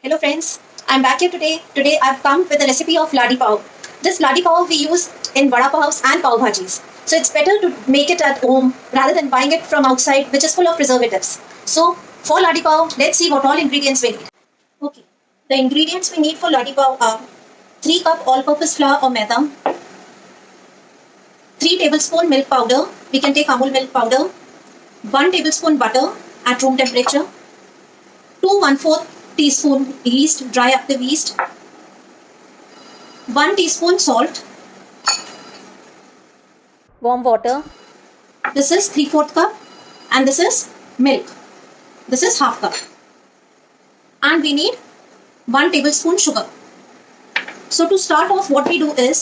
Hello friends, I'm back here today. Today I've come with a recipe of LADI PAO. This LADI PAO we use in vada paos and pav bhajis. So it's better to make it at home rather than buying it from outside which is full of preservatives. So for LADI PAO, let's see what all ingredients we need. Okay, the ingredients we need for LADI PAO are 3 cup all-purpose flour or maida, 3 tablespoon milk powder, we can take Amul milk powder, 1 tablespoon butter at room temperature, 2 1/4 teaspoon yeast, dry active yeast, 1 teaspoon salt, warm water. This is 3/4 cup and this is milk. This is half cup. And we need 1 tablespoon sugar. So to start off, what we do is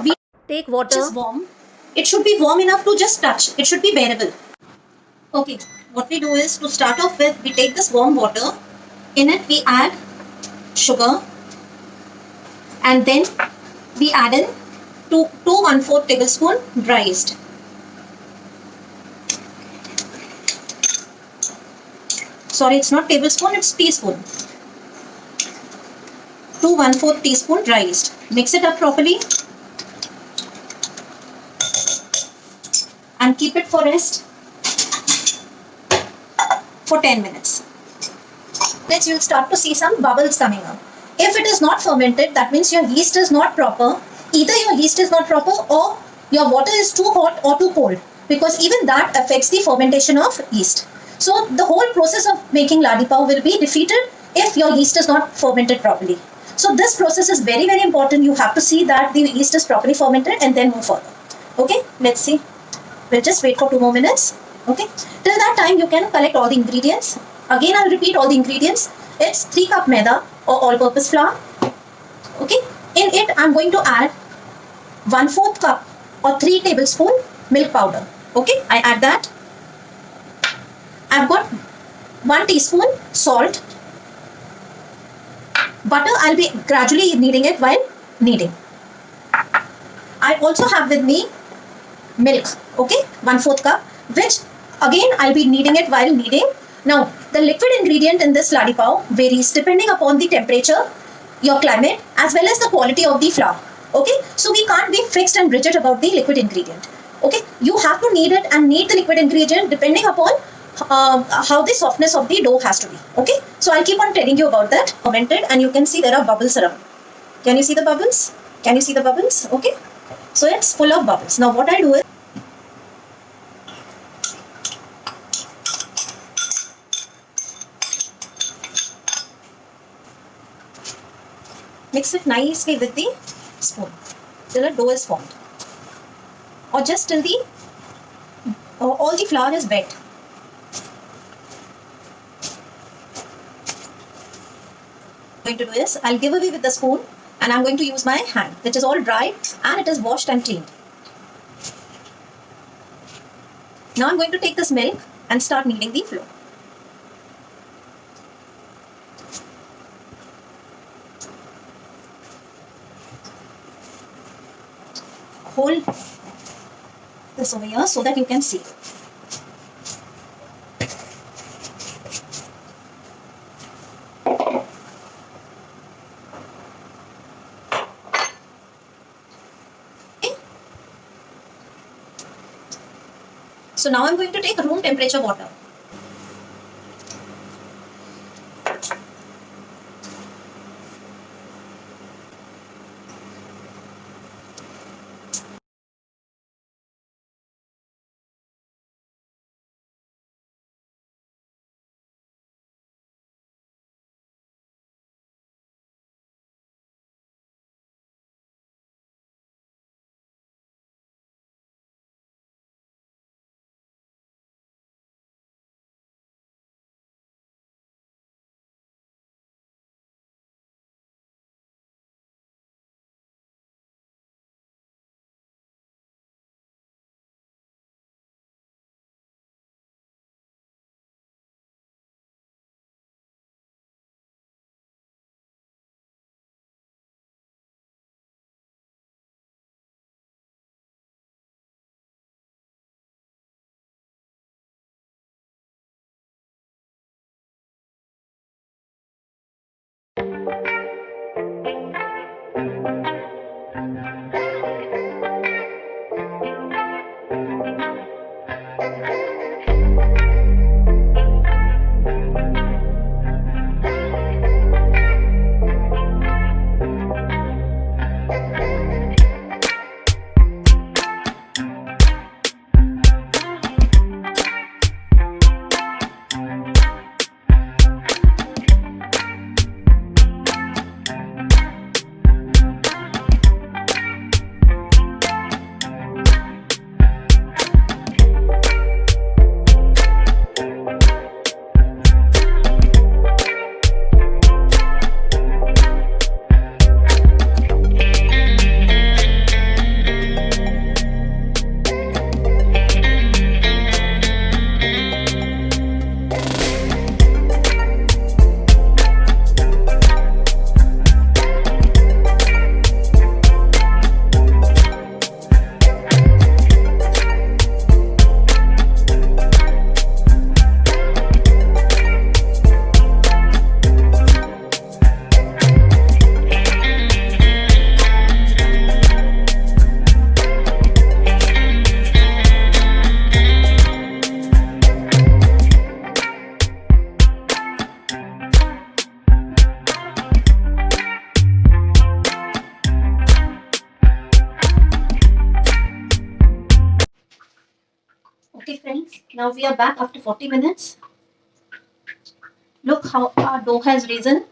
we take water which is warm. It should be warm enough to just touch. It should be bearable. Okay, what we do is to start off with, we take this warm water. In it we add sugar and then we add in 2 1/4 tablespoon dry yeast. Sorry, it's not tablespoon, it's teaspoon. 2 1/4 teaspoon dry yeast. Mix it up properly and keep it for rest for 10 minutes. Then you'll start to see some bubbles coming up. If it is not fermented, that means your yeast is not proper. Either your yeast is not proper or your water is too hot or too cold, because even that affects the fermentation of yeast. So the whole process of making LADI PAO will be defeated if your yeast is not fermented properly. So this process is very, very important. You have to see that the yeast is properly fermented and then move further. Okay, let's see. We'll just wait for 2 more minutes. Okay, till that time you can collect all the ingredients. Again, I'll repeat all the ingredients. It's 3 cup maida or all-purpose flour. Okay, in it I'm going to add 1/4 cup or 3 tablespoon milk powder. Okay, I add that. I've got 1 teaspoon salt. Butter, I'll be gradually kneading it while kneading. I also have with me milk, okay, 1/4 cup, which again I'll be kneading it while kneading. Now, the liquid ingredient in this LADI PAO varies depending upon the temperature, your climate, as well as the quality of the flour. Okay, so we can't be fixed and rigid about the liquid ingredient. Okay, you have to knead it and knead the liquid ingredient depending upon how the softness of the dough has to be. Okay, so I'll keep on telling you about that. Fermented, and you can see there are bubbles around. Can you see the bubbles? Can you see the bubbles? Okay, so it's full of bubbles. Now what I do is mix it nicely with the spoon till a dough is formed, or just till the all the flour is wet. What I'm going to do is I'll give away with the spoon and I'm going to use my hand, which is all dry and it is washed and cleaned. Now I'm going to take this milk and start kneading the flour. Hold this over here so that you can see. So now I'm going to take room temperature water. Okay friends, now we are back after 40 minutes. Look how our dough has risen.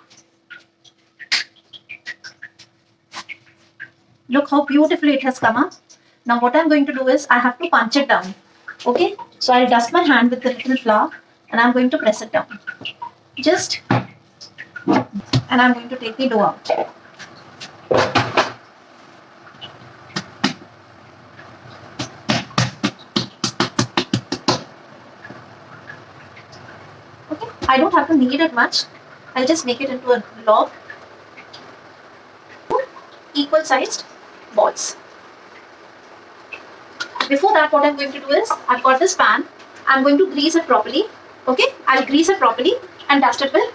Look how beautifully it has come up. Now what I'm going to do is I have to punch it down. Okay, so I'll dust my hand with the little flour and I'm going to press it down. Just, and I'm going to take the dough out. Okay, I don't have to knead it much. I'll just make it into a blob. Equal sized balls. Before that, what I'm going to do is, I've got this pan. I'm going to grease it properly. Okay, I'll grease it properly and dust it with.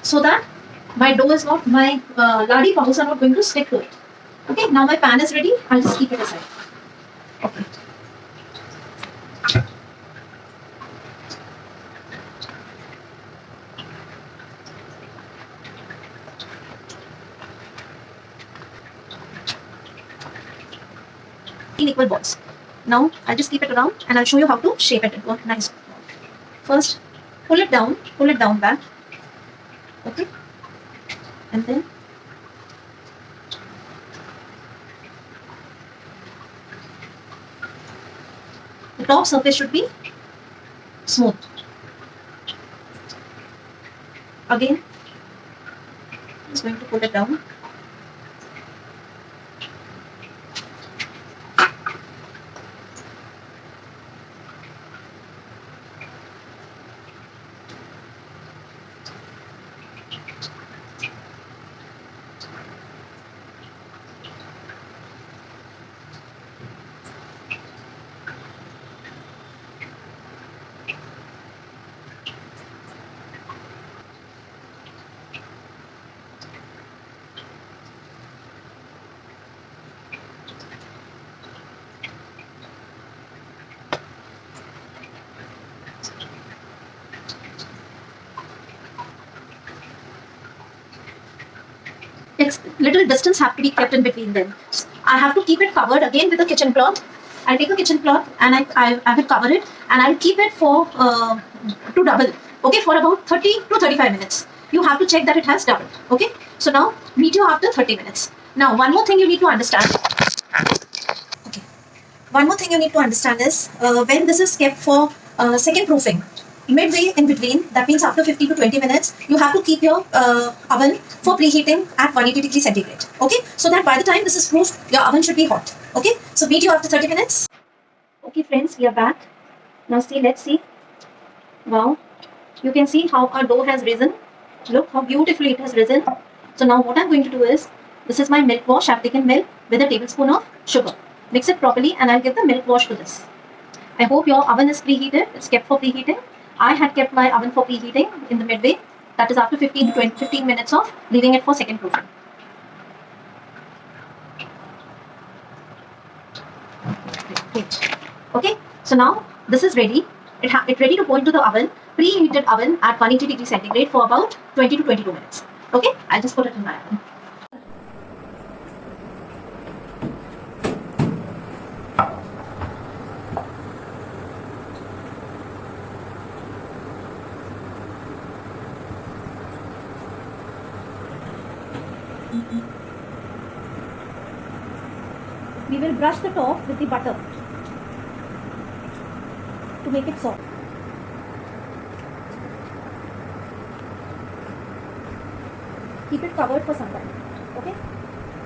So that my dough is not, my ladi paos are not going to stick to it. Okay, now my pan is ready. I'll just keep it aside. Okay. Equal balls. Now I'll just keep it around and I'll show you how to shape it into a nice ball. First, pull it down back. Okay, and then the top surface should be smooth. Again, just going to pull it down. Little distance have to be kept in between them. I have to keep it covered again with a kitchen cloth. I'll take a kitchen cloth and I will cover it and I'll keep it for to double. Okay, for about 30 to 35 minutes. You have to check that it has doubled. Okay, so now meet you after 30 minutes. Now one more thing you need to understand. Okay, one more thing you need to understand is when this is kept for second proofing. Midway in between, that means after 15 to 20 minutes, you have to keep your oven for preheating at 180 degrees centigrade. Okay, so that by the time this is proofed, your oven should be hot. Okay, so meet you after 30 minutes. Okay, friends, we are back. Now see, let's see. Wow, you can see how our dough has risen. Look how beautifully it has risen. So now what I'm going to do is, This is my milk wash. I've taken milk with a tablespoon of sugar. Mix it properly and I'll give the milk wash to this. I hope your oven is preheated. It's kept for preheating. I had kept my oven for preheating in the midway. That is after 15 to 15 minutes of leaving it for second proofing. Great. Okay, so now this is ready. It's ready to go into the oven, preheated oven at 180 degrees centigrade for about 20 to 22 minutes. Okay, I'll just put it in my oven. We will brush the top with the butter to make it soft. Keep it covered for some time. Okay.